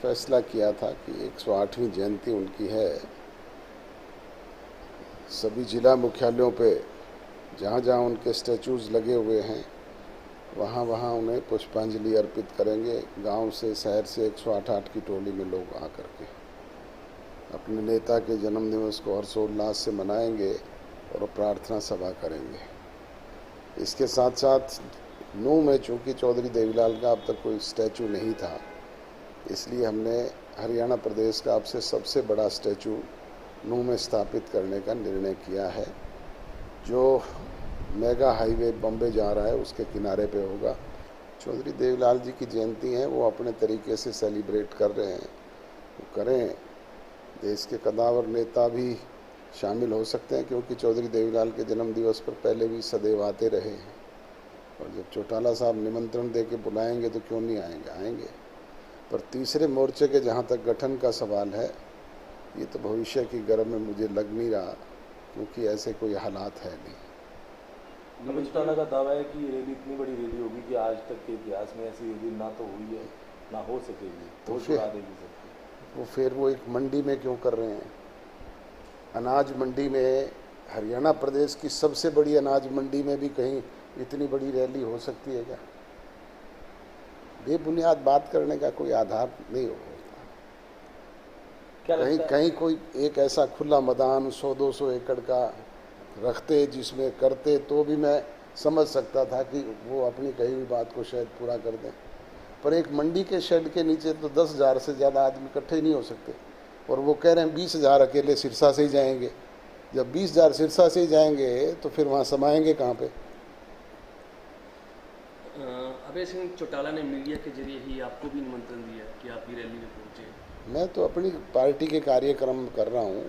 फैसला किया था कि 108वीं जयंती उनकी है, सभी जिला मुख्यालयों पे जहाँ जहाँ उनके स्टैचूज़ लगे हुए हैं वहाँ वहाँ उन्हें पुष्पांजलि अर्पित करेंगे। गांव से शहर से 108 की टोली में लोग आकर के अपने नेता के जन्म दिवस को हर्षोल्लास से मनाएंगे और प्रार्थना सभा करेंगे। इसके साथ साथ नूंह में चूँकि चौधरी देवीलाल का अब तक कोई स्टैचू नहीं था, इसलिए हमने हरियाणा प्रदेश का अब से सबसे बड़ा स्टैचू नूंह में स्थापित करने का निर्णय किया है, जो मेगा हाईवे बॉम्बे जा रहा है उसके किनारे पे होगा। चौधरी देवीलाल जी की जयंती है, वो अपने तरीके से सेलिब्रेट कर रहे हैं, वो करें। देश के कद्दावर नेता भी शामिल हो सकते हैं, क्योंकि चौधरी देवीलाल के जन्म दिवस पर पहले भी सदैव आते रहे हैं, और जब चौटाला साहब निमंत्रण दे के बुलाएंगे तो क्यों नहीं आएंगे, आएंगे। पर तीसरे मोर्चे के जहाँ तक गठन का सवाल है, ये तो भविष्य की गर्भ में मुझे लग नहीं रहा, क्योंकि ऐसे कोई हालात है नहीं। चौटाला का दावा है कि रैली इतनी बड़ी रैली होगी कि आज तक के इतिहास में ऐसी रैली ना तो हुई है ना हो सकेगी, तो फिर वो एक मंडी में क्यों कर रहे हैं? अनाज मंडी में, हरियाणा प्रदेश की सबसे बड़ी अनाज मंडी में भी कहीं इतनी बड़ी रैली हो सकती है क्या? बेबुनियाद बात करने का कोई आधार नहीं होता। कहीं कोई एक ऐसा खुला मैदान 100-200 एकड़ का रखते जिसमें करते तो भी मैं समझ सकता था कि वो अपनी कही हुई बात को शायद पूरा कर दें, पर एक मंडी के शेड के नीचे तो 10,000 से ज़्यादा आदमी इकट्ठे नहीं हो सकते, और वो कह रहे हैं 20,000 अकेले सिरसा से ही जाएंगे। जब 20,000 सिरसा से ही जाएंगे तो फिर वहाँ समाएंगे कहाँ पे? अभय सिंह चौटाला ने मीडिया के जरिए ही आपको भी निमंत्रण दिया कि आप भी रैली में पहुँचे। मैं तो अपनी पार्टी के कार्यक्रम कर रहा हूँ,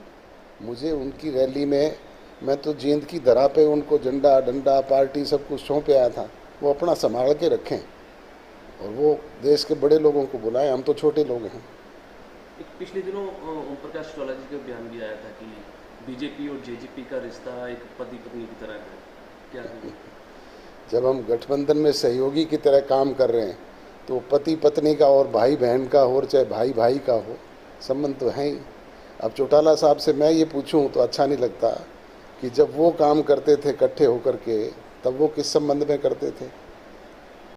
मुझे उनकी रैली में, मैं तो जींद की धरा पे उनको झंडा डंडा पार्टी सब कुछ सौंप आया था। वो अपना संभाल के रखें और वो देश के बड़े लोगों को बुलाएं, हम तो छोटे लोग हैं। पिछले दिनों ओम प्रकाश चौटाला जी का बयान भी आया था कि बीजेपी और जेजेपी का रिश्ता एक पति पत्नी की तरह है, क्या है? जब हम गठबंधन में सहयोगी की तरह काम कर रहे हैं तो पति पत्नी का और भाई बहन का और चाहे भाई भाई का हो, संबंध तो है ही। अब चौटाला साहब से मैं ये पूछूं तो अच्छा नहीं लगता कि जब वो काम करते थे इकट्ठे होकर के, तब वो किस संबंध में करते थे?